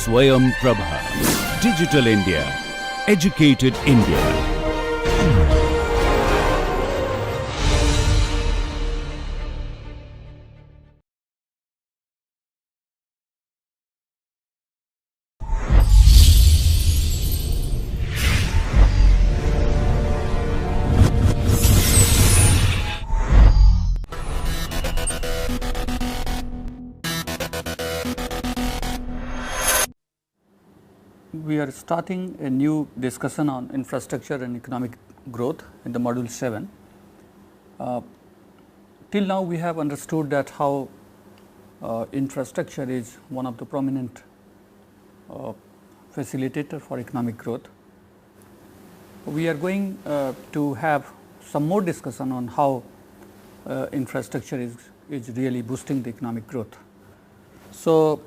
Swayam Prabha. Digital India. Educated India. We are starting a new discussion on infrastructure and economic growth in the module 7. Till now we have understood that how infrastructure is one of the prominent facilitator for economic growth. We are going to have some more discussion on how infrastructure is really boosting the economic growth. So,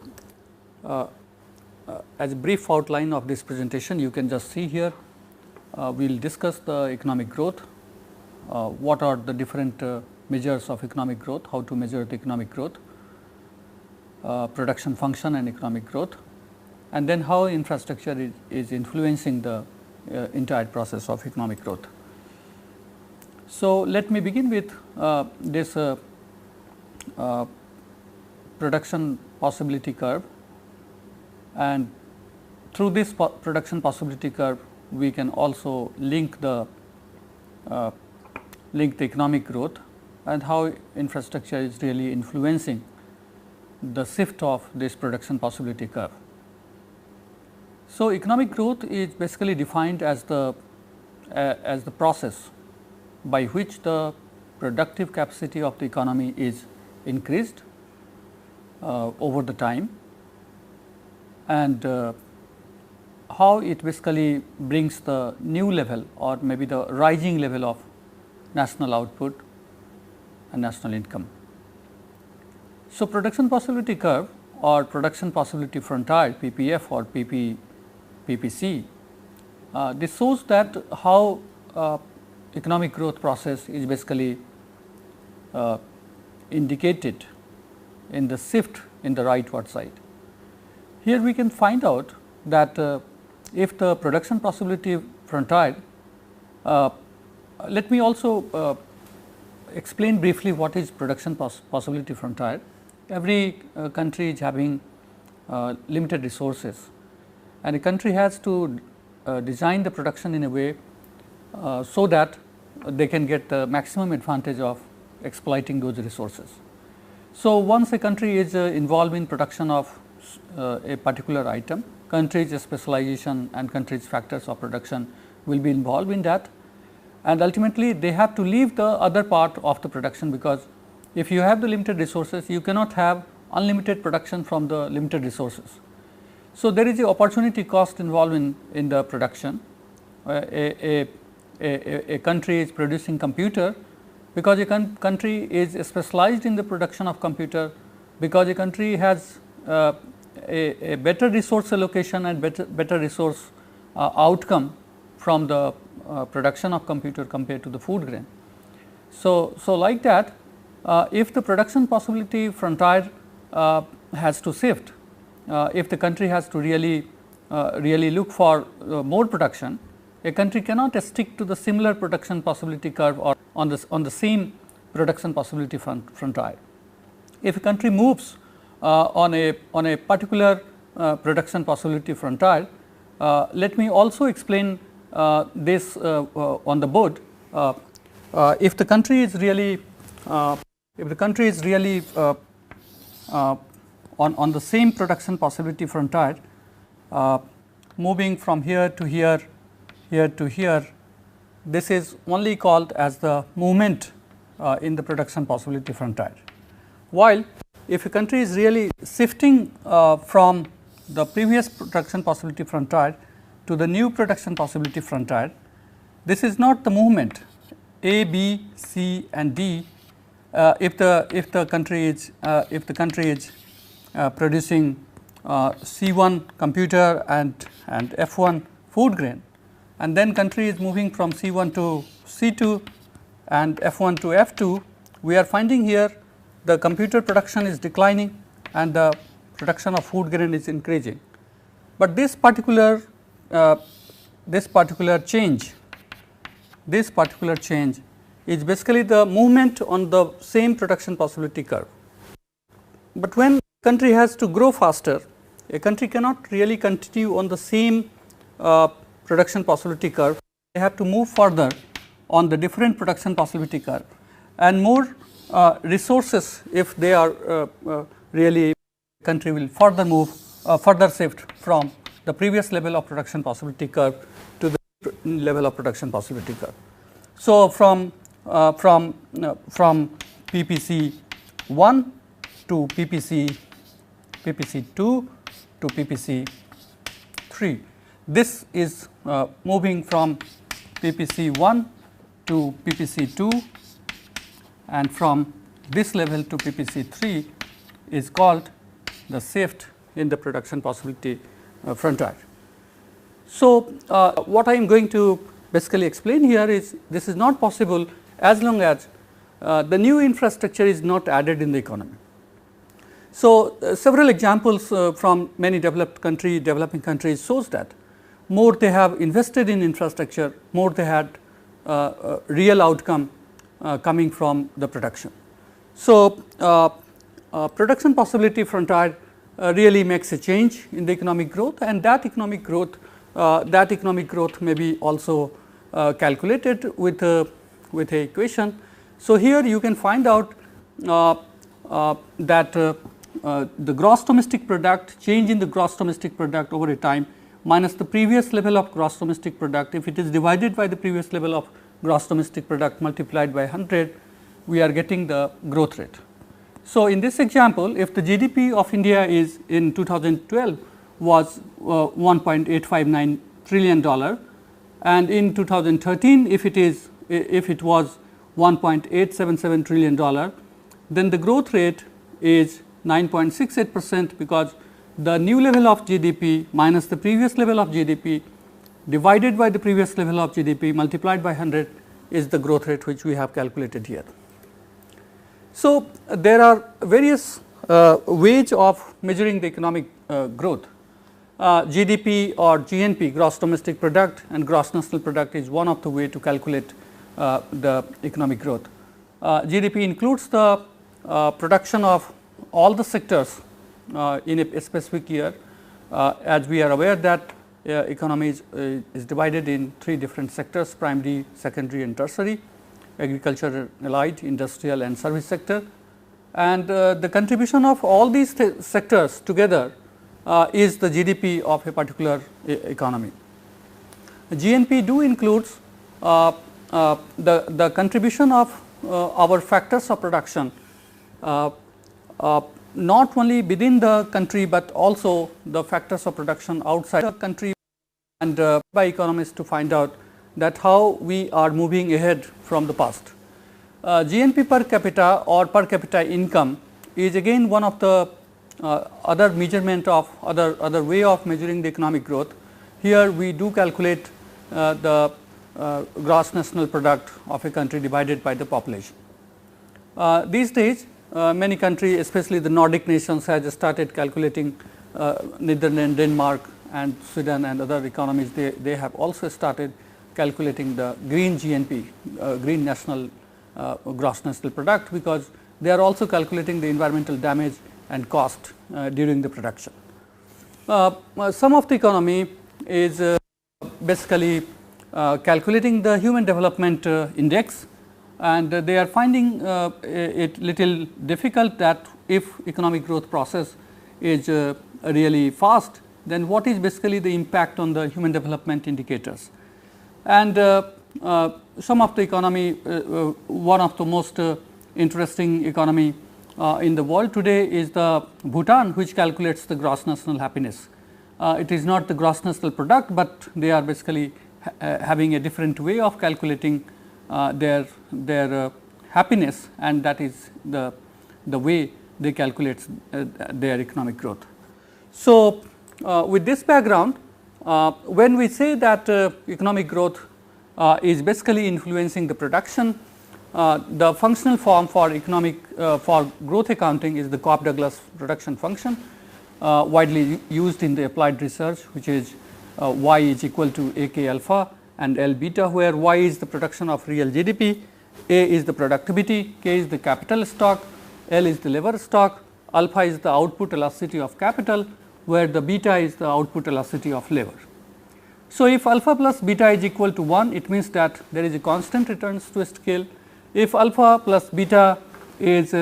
as a brief outline of this presentation, you can just see here, we will discuss the economic growth, what are the different measures of economic growth, how to measure the economic growth, production function and economic growth, and then how infrastructure is influencing the entire process of economic growth. So, let me begin with this production possibility curve, and through this production possibility curve we can also link the economic growth and how infrastructure is really influencing the shift of this production possibility curve. So, economic growth is basically defined as the process by which the productive capacity of the economy is increased over the time, and how it basically brings the new level or maybe the rising level of national output and national income. So, production possibility curve or production possibility frontier PPF or PPC, this shows that how economic growth process is basically indicated in the shift in the rightward side. Here we can find out that if the production possibility frontier, let me also explain briefly what is production possibility frontier. Every country is having limited resources, and a country has to design the production in a way so that they can get the maximum advantage of exploiting those resources. So, once a country is involved in production of a particular item, country's specialization and country's factors of production will be involved in that, and ultimately they have to leave the other part of the production, because if you have the limited resources, you cannot have unlimited production from the limited resources. So, there is a opportunity cost involved in the production. A country is producing computer because a country is specialized in the production of computer, because a country has a better resource allocation and better resource outcome from the production of computer compared to the food grain. So, like that, if the production possibility frontier has to shift, if the country has to really look for more production, a country cannot stick to the similar production possibility curve or on the same production possibility frontier. If a country moves on a particular production possibility frontier, let me also explain this on the board. If the country is really on the same production possibility frontier, moving from here to here to here, this is only called as the movement in the production possibility frontier. While if a country is really shifting from the previous production possibility frontier to the new production possibility frontier, this is not the movement A, B, C and D. If the country is producing C1 computer and F1 food grain, and then country is moving from C1 to C2 and F1 to F2, we are finding here the computer production is declining and the production of food grain is increasing. but this particular change is basically the movement on the same production possibility curve. But when country has to grow faster, a country cannot really continue on the same production possibility curve. They have to move further on the different production possibility curve, and more resources, if they are really, country will further move further shift from the previous level of production possibility curve to the level of production possibility curve. So, from PPC 1 to PPC 2 to PPC 3. This is moving from PPC 1 to PPC 2, and from this level to PPC 3 is called the shift in the production possibility frontier. So, what I am going to basically explain here is this is not possible as long as the new infrastructure is not added in the economy. So, several examples from many developing countries shows that more they have invested in infrastructure, more they had real outcome coming from the production. So, production possibility frontier really makes a change in the economic growth, and that economic growth may be also calculated with a equation. So, here you can find out that the gross domestic product, change in the gross domestic product over a time minus the previous level of gross domestic product, if it is divided by the previous level of gross domestic product multiplied by 100, we are getting the growth rate. So, in this example, if the GDP of India is in 2012 was $1.859 trillion, and in 2013 if it was $1.877 trillion, then the growth rate is 9.68%, because the new level of GDP minus the previous level of GDP divided by the previous level of GDP multiplied by 100 is the growth rate which we have calculated here. So, there are various ways of measuring the economic growth. GDP or GNP, gross domestic product, and gross national product is one of the way to calculate the economic growth. GDP includes the production of all the sectors in a specific year, as we are aware that economy is divided in 3 different sectors: primary, secondary and tertiary, agriculture, allied, industrial and service sector, and the contribution of all these sectors together is the GDP of a particular economy. GNP do includes the contribution of our factors of production, not only within the country, but also the factors of production outside the country, and by economists to find out that how we are moving ahead from the past. GNP per capita or per capita income is again one of the other measurement of other way of measuring the economic growth. Here we do calculate the gross national product of a country divided by the population. These days many countries, especially the Nordic nations, has started calculating, Netherlands, Denmark and Sweden and other economies, they have also started calculating the green GNP, green national gross national product, because they are also calculating the environmental damage and cost during the production. Some of the economy is basically calculating the human development index, and they are finding it little difficult that if economic growth process is really fast, then what is basically the impact on the human development indicators. And some of the economy, one of the most interesting economy in the world today is the Bhutan, which calculates the gross national happiness. It is not the gross national product, but they are basically having a different way of calculating their happiness, and that is the way they calculate their economic growth. So, with this background, when we say that economic growth is basically influencing the production, the functional form for economic for growth accounting is the Cobb-Douglas production function, widely used in the applied research, which is Y is equal to A k alpha and L beta, where Y is the production of real GDP, A is the productivity, K is the capital stock, L is the labor stock, alpha is the output velocity of capital, where the beta is the output velocity of labor. So, if alpha plus beta is equal to 1, it means that there is a constant returns to a scale. If alpha plus beta is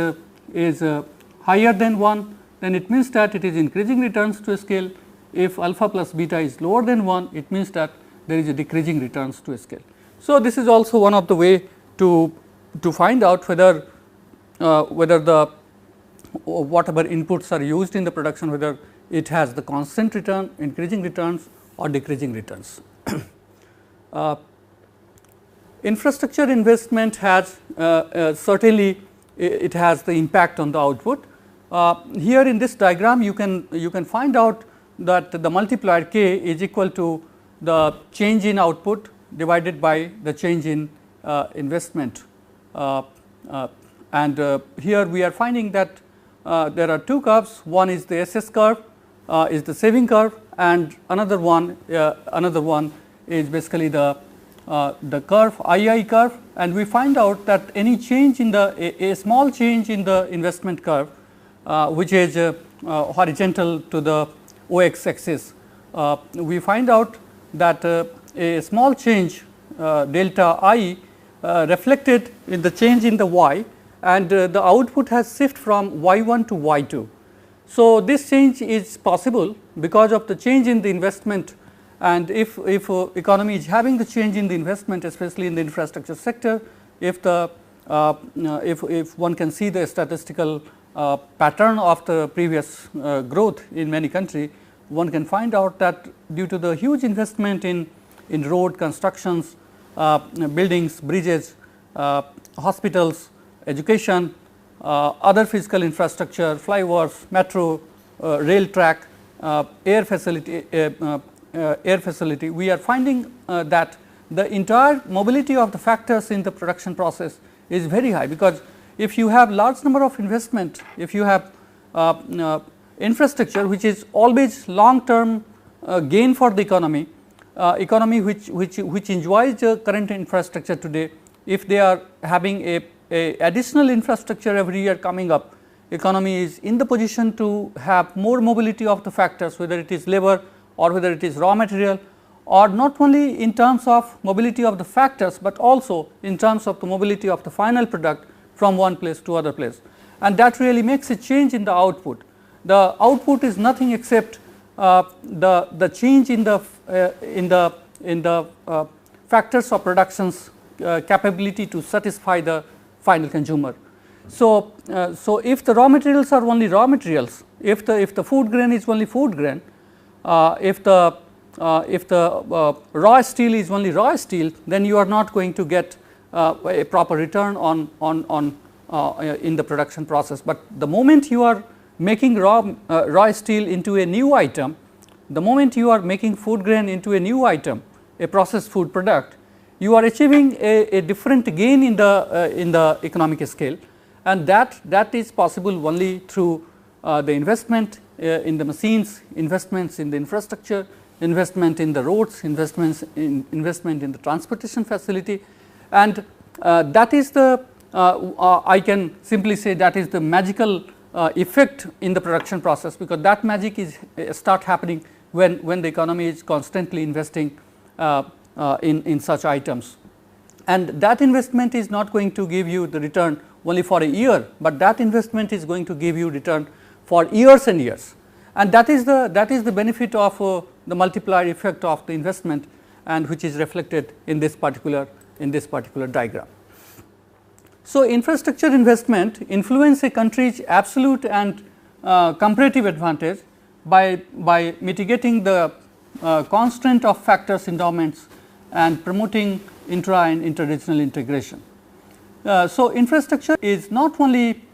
higher than 1, then it means that it is increasing returns to a scale. If alpha plus beta is lower than 1, it means that there is a decreasing returns to a scale. So, this is also one of the way to find out whether the whatever inputs are used in the production, whether it has the constant return, increasing returns or decreasing returns. Infrastructure investment has certainly it has the impact on the output. Here in this diagram you can find out that the multiplier K is equal to the change in output divided by the change in investment, and here we are finding that there are two curves. One is the SS curve, is the saving curve, and another one is basically the curve II curve, and we find out that any change in a small change in the investment curve, which is horizontal to the OX axis, we find out that a small change delta I reflected in the change in the Y, and the output has shift from Y1 to Y2. So, this change is possible because of the change in the investment, and if economy is having the change in the investment, especially in the infrastructure sector, if one can see the statistical pattern of the previous growth in many countries, one can find out that due to the huge investment in road constructions, buildings, bridges, hospitals, education, other physical infrastructure, flyovers, metro, rail track, air facility, we are finding that the entire mobility of the factors in the production process is very high, because if you have large number of investment, if you have infrastructure which is always long term gain for the economy, which enjoys the current infrastructure today, if they are having a additional infrastructure every year coming up, economy is in the position to have more mobility of the factors, whether it is labor or whether it is raw material, or not only in terms of mobility of the factors, but also in terms of the mobility of the final product from one place to other place, and that really makes a change in the output. The output is nothing except the change in the factors of production's capability to satisfy the final consumer. So, if the raw materials are only raw materials, if the food grain is only food grain, if the raw steel is only raw steel, then you are not going to get a proper return on in the production process. But the moment you are making raw steel into a new item, the moment you are making food grain into a new item, a processed food product, you are achieving a different gain in the economic scale, and that is possible only through the investment in the machines, investments in the infrastructure, investment in the roads, investment in the transportation facility, and that is the I can simply say that is the magical effect in the production process, because that magic is start happening when the economy is constantly investing in such items, and that investment is not going to give you the return only for a year, but that investment is going to give you return for years and years, and that is the benefit of the multiplier effect of the investment, and which is reflected in this particular diagram. So, infrastructure investment influence a country's absolute and comparative advantage by mitigating the constraint of factors endowments and promoting intra and interregional integration. So, infrastructure is not only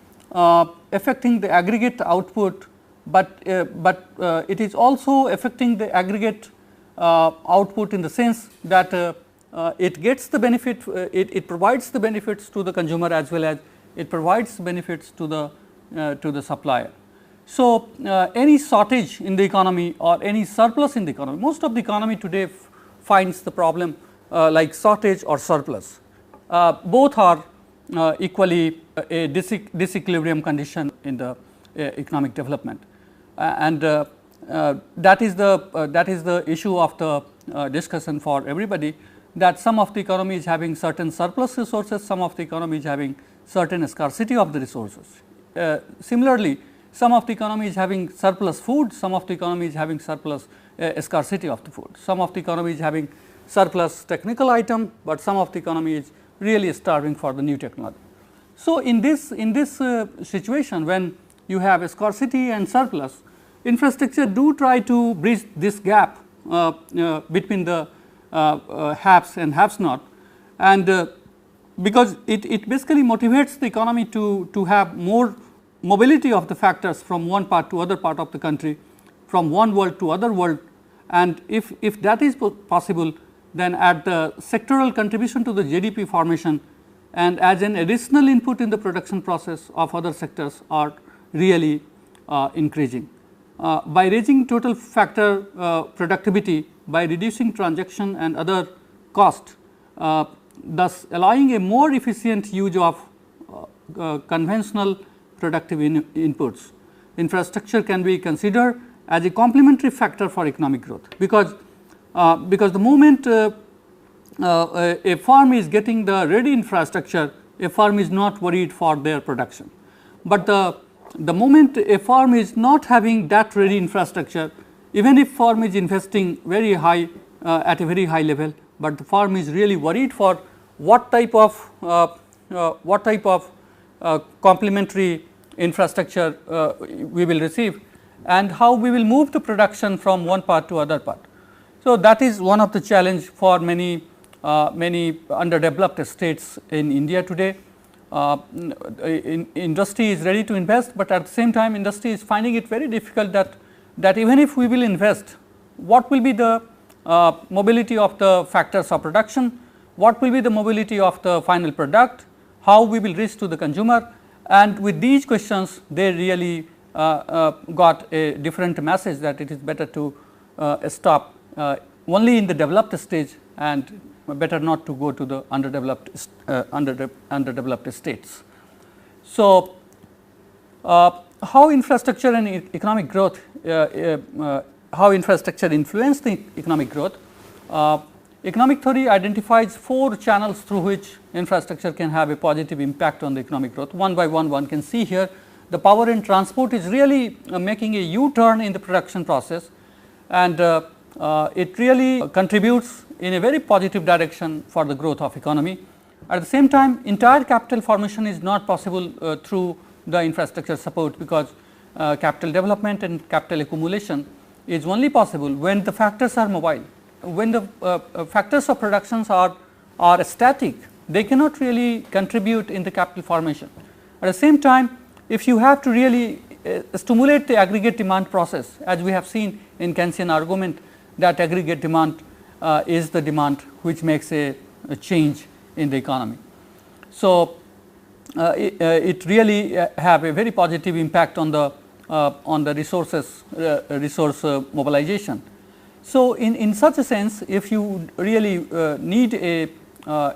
affecting the aggregate output, but it is also affecting the aggregate output in the sense that it gets the benefit, it provides the benefits to the consumer as well as it provides benefits to the supplier. So, any shortage in the economy or any surplus in the economy, most of the economy today finds the problem like shortage or surplus. Both are equally a disequilibrium condition in the economic development, and that is the issue of the discussion for everybody, that some of the economy is having certain surplus resources, some of the economy is having certain scarcity of the resources. Similarly, some of the economy is having surplus food, some of the economy is having surplus scarcity of the food, some of the economy is having surplus technical item, but some of the economy is really starving for the new technology. So, in this situation, when you have a scarcity and surplus, infrastructure do try to bridge this gap between the haves and haves not, and because it basically motivates the economy to have more mobility of the factors from one part to other part of the country, from one world to other world, and if that is possible, then at the sectoral contribution to the GDP formation and as an additional input in the production process of other sectors are really increasing. By raising total factor productivity, by reducing transaction and other cost, thus allowing a more efficient use of conventional productive inputs, infrastructure can be considered as a complementary factor for economic growth, because the moment a firm is getting the ready infrastructure, a firm is not worried for their production. But the moment a firm is not having that ready infrastructure, even if firm is investing very high at a very high level, but the firm is really worried for what type of complementary infrastructure we will receive and how we will move the production from one part to other part. So, that is one of the challenge for many underdeveloped states in India today. Industry is ready to invest, but at the same time industry is finding it very difficult that even if we will invest, what will be the mobility of the factors of production, what will be the mobility of the final product, how we will reach to the consumer, and with these questions they really got a different message that it is better to stop only in the developed stage and better not to go to the underdeveloped states. So, how infrastructure and economic growth, how infrastructure influence the economic growth. Economic theory identifies 4 channels through which infrastructure can have a positive impact on the economic growth. One by one can see here the power and transport is really making a U-turn in the production process, and it really contributes in a very positive direction for the growth of economy. At the same time, entire capital formation is not possible through the infrastructure support, because capital development and capital accumulation is only possible when the factors are mobile. When the factors of productions are static, they cannot really contribute in the capital formation. At the same time, if you have to really stimulate the aggregate demand process, as we have seen in Keynesian argument, that aggregate demand is the demand which makes a change in the economy. So, it really have a very positive impact on the resource mobilization. So, in such a sense, if you really need a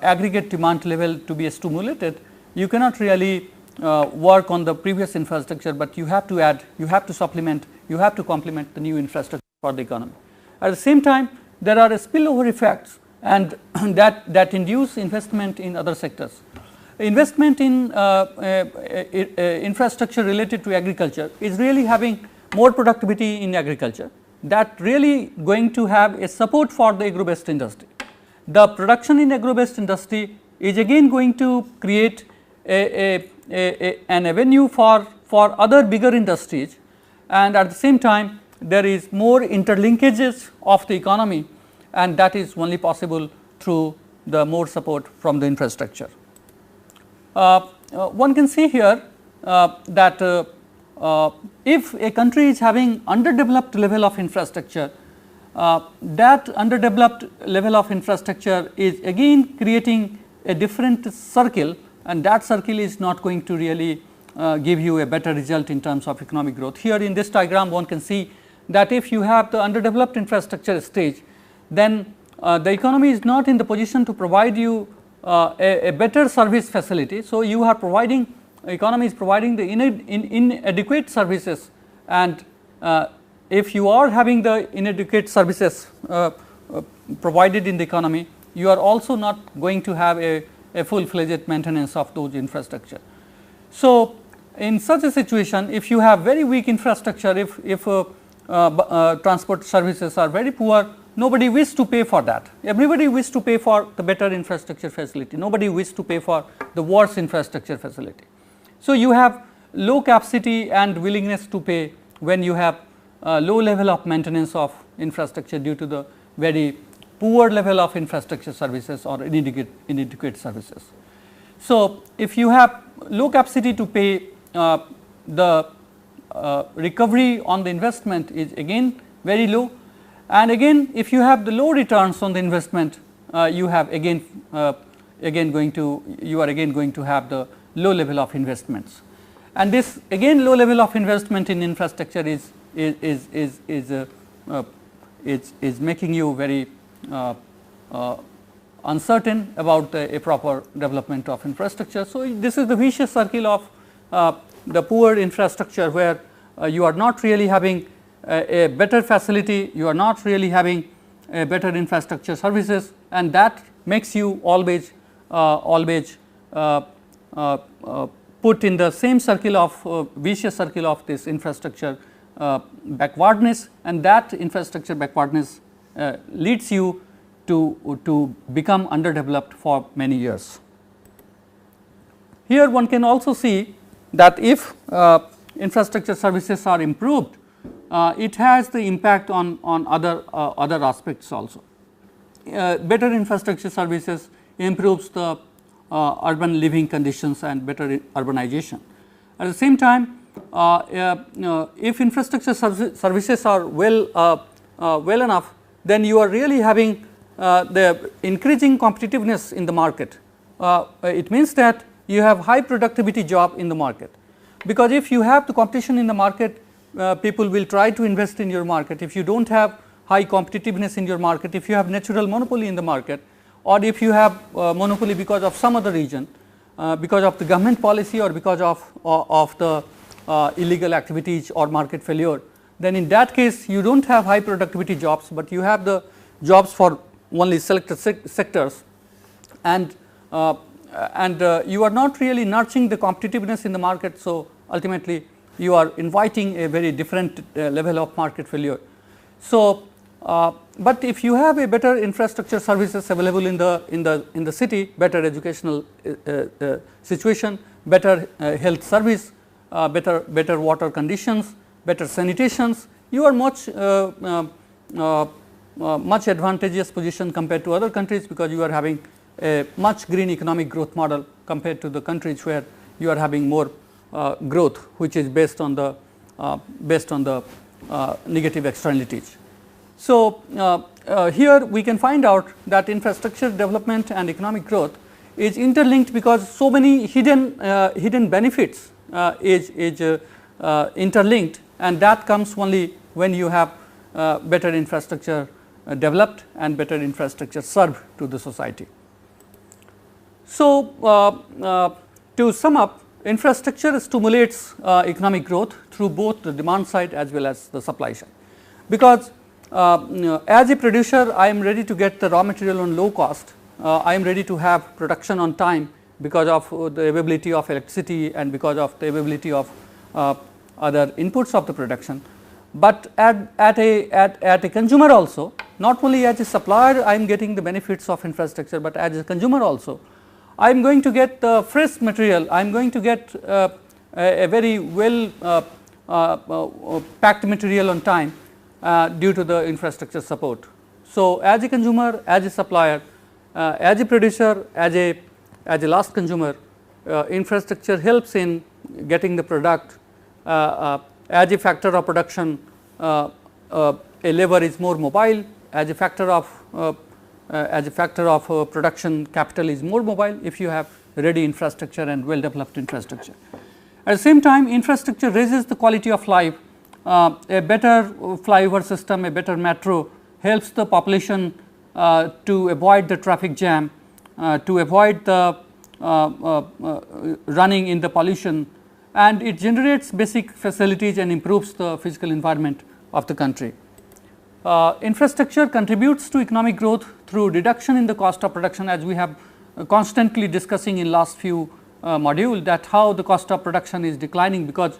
aggregate demand level to be stimulated, you cannot really work on the previous infrastructure, but you have to add, you have to supplement, you have to complement the new infrastructure for the economy. At the same time, there are spillover effects, and that induce investment in other sectors. Investment in infrastructure related to agriculture is really having more productivity in agriculture, that really going to have a support for the agro-based industry. The production in agro-based industry is again going to create an avenue for other bigger industries, and at the same time there is more interlinkages of the economy, and that is only possible through the more support from the infrastructure. One can see here that if a country is having underdeveloped level of infrastructure, that underdeveloped level of infrastructure is again creating a different circle, and that circle is not going to really give you a better result in terms of economic growth. Here in this diagram one can see that if you have the underdeveloped infrastructure stage, then the economy is not in the position to provide you a better service facility. So, you are providing, economy is providing the inadequate services, and if you are having the inadequate services provided in the economy, you are also not going to have a full fledged maintenance of those infrastructure. So, in such a situation, if you have very weak infrastructure, if transport services are very poor, nobody wishes to pay for that. Everybody wishes to pay for the better infrastructure facility, nobody wishes to pay for the worse infrastructure facility. So, you have low capacity and willingness to pay when you have low level of maintenance of infrastructure due to the very poor level of infrastructure services or inadequate services. So, if you have low capacity to pay, the recovery on the investment is again very low, and again if you have the low returns on the investment, you have again going to have the low level of investments, and this again low level of investment in infrastructure is making you very uncertain about a proper development of infrastructure. So, this is the vicious circle of the poor infrastructure, where you are not really having a better facility, you are not really having a better infrastructure services, and that makes you always put in the same circle of vicious circle of this infrastructure backwardness, and that infrastructure backwardness leads you to become underdeveloped for many years. Here one can also see that if infrastructure services are improved, it has the impact on other aspects also. Better infrastructure services improves the urban living conditions and better urbanization. At the same time, if infrastructure services are well enough, then you are really having the increasing competitiveness in the market. It means that you have high productivity job in the market, because if you have the competition in the market, people will try to invest in your market. If you do not have high competitiveness in your market, if you have natural monopoly in the market, or if you have monopoly because of some other reason, because of the government policy or because of the illegal activities or market failure, then in that case you do not have high productivity jobs, but you have the jobs for only selected sectors, and you are not really nurturing the competitiveness in the market. So, ultimately you are inviting a very different level of market failure. So, but if you have a better infrastructure services available in the city, better educational situation, better health service, better water conditions, better sanitations, you are much advantageous position compared to other countries, because you are having a much green economic growth model compared to the countries where you are having more growth, which is based on the negative externalities. So, here we can find out that infrastructure development and economic growth is interlinked, because so many hidden benefits is interlinked, and that comes only when you have better infrastructure developed and better infrastructure served to the society. So, to sum up, infrastructure stimulates economic growth through both the demand side as well as the supply side, because as a producer I am ready to get the raw material on low cost, I am ready to have production on time because of the availability of electricity and because of the availability of other inputs of the production. But at a consumer also, not only as a supplier I am getting the benefits of infrastructure, but as a consumer also I am going to get the fresh material, I am going to get a very well packed material on time due to the infrastructure support. So, as a consumer, as a supplier, as a producer, as a last consumer, infrastructure helps in getting the product. As a factor of production, a labor is more mobile. As a factor of production, capital is more mobile if you have ready infrastructure and well developed infrastructure. At the same time, infrastructure raises the quality of life. A better flyover system, a better metro helps the population to avoid the traffic jam, to avoid the running in the pollution, and it generates basic facilities and improves the physical environment of the country. Infrastructure contributes to economic growth through reduction in the cost of production, as we have constantly discussing in last few module, that how the cost of production is declining, because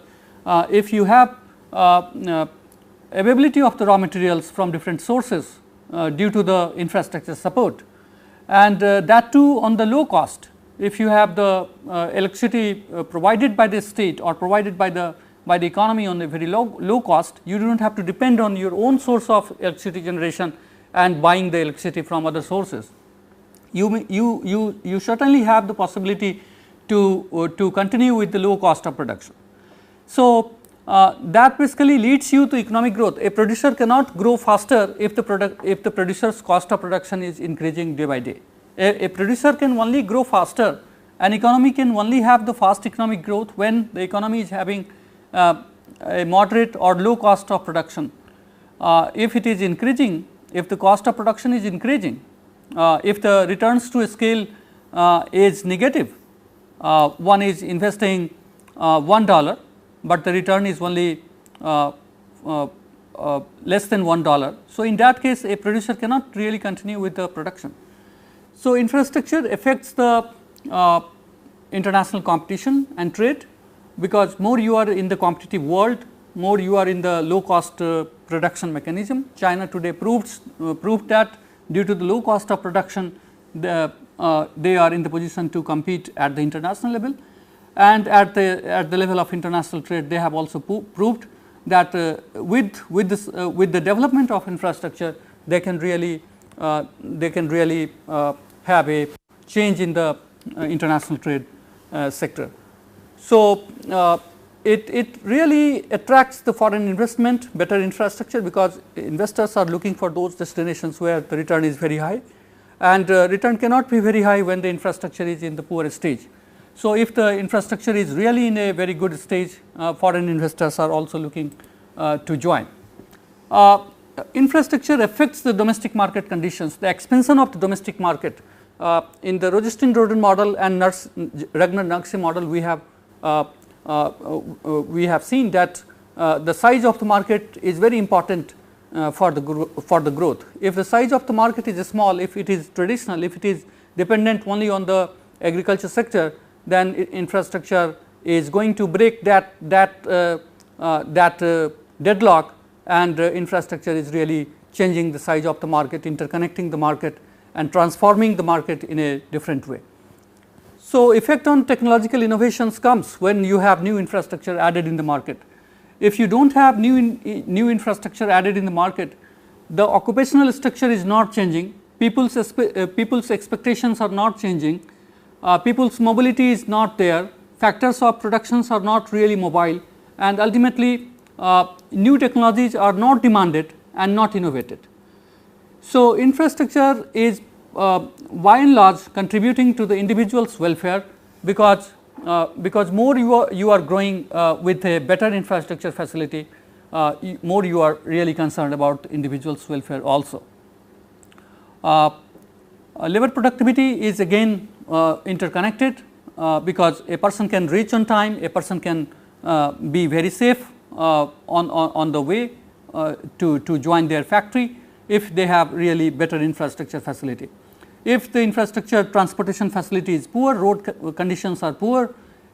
if you have availability of the raw materials from different sources due to the infrastructure support, and that too on the low cost. If you have the electricity provided by the state or provided by the economy on a very low cost, you do not have to depend on your own source of electricity generation and buying the electricity from other sources. You certainly have the possibility to continue with the low cost of production. So, that basically leads you to economic growth. A producer cannot grow faster if the producer's cost of production is increasing day by day. A producer can only grow faster, an economy can only have the fast economic growth when the economy is having a moderate or low cost of production. If it is increasing, if the cost of production is increasing, if the returns to a scale is negative, one is investing $1, but the return is only less than $1. So, in that case a producer cannot really continue with the production. So, infrastructure affects the international competition and trade, because more you are in the competitive world, more you are in the low cost production mechanism. China today proved that due to the low cost of production, they are in the position to compete at the international level, and at the level of international trade they have also proved that with the development of infrastructure they can really have a change in the international trade sector. So, it really attracts the foreign investment, better infrastructure, because investors are looking for those destinations where the return is very high, and return cannot be very high when the infrastructure is in the poor stage. So, if the infrastructure is really in a very good stage, foreign investors are also looking to join. Infrastructure affects the domestic market conditions, the expansion of the domestic market. In the Rogestin-Roden model and Ragnar-Nagse model, we have seen that the size of the market is very important for the growth. If the size of the market is small, if it is traditional, if it is dependent only on the agriculture sector, then infrastructure is going to break that deadlock, and infrastructure is really changing the size of the market, interconnecting the market and transforming the market in a different way. So, effect on technological innovations comes when you have new infrastructure added in the market. If you do not have new infrastructure added in the market, the occupational structure is not changing, people's expectations are not changing, people's mobility is not there, factors of productions are not really mobile, and ultimately new technologies are not demanded and not innovated. So, infrastructure is by and large contributing to the individual's welfare, because more you are growing with a better infrastructure facility, more you are really concerned about the individual's welfare also. Labor productivity is again interconnected, because a person can reach on time, a person can be very safe on the way to join their factory if they have really better infrastructure facility. If the infrastructure transportation facility is poor, road conditions are poor,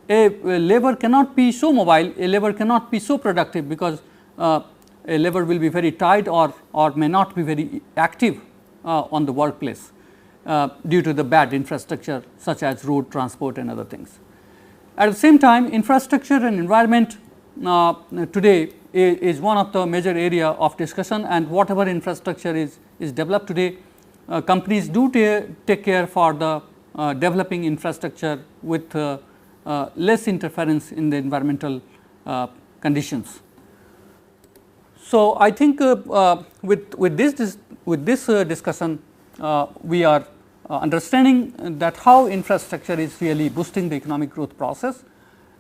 a labor cannot be so mobile, a labor cannot be so productive, because a labor will be very tired or may not be very active on the workplace due to the bad infrastructure such as road transport and other things. At the same time, infrastructure and environment today is one of the major area of discussion, and whatever infrastructure is developed today, companies do take care for the developing infrastructure with less interference in the environmental conditions. So, I think with this discussion we are understanding that how infrastructure is really boosting the economic growth process,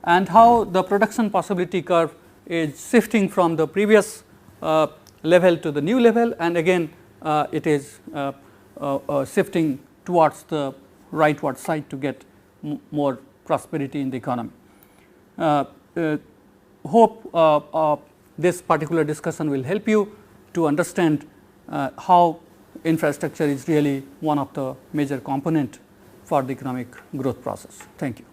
and how the production possibility curve is shifting from the previous level to the new level, and again it is shifting towards the rightward side to get more prosperity in the economy. Hope this particular discussion will help you to understand how infrastructure is really one of the major component for the economic growth process. Thank you.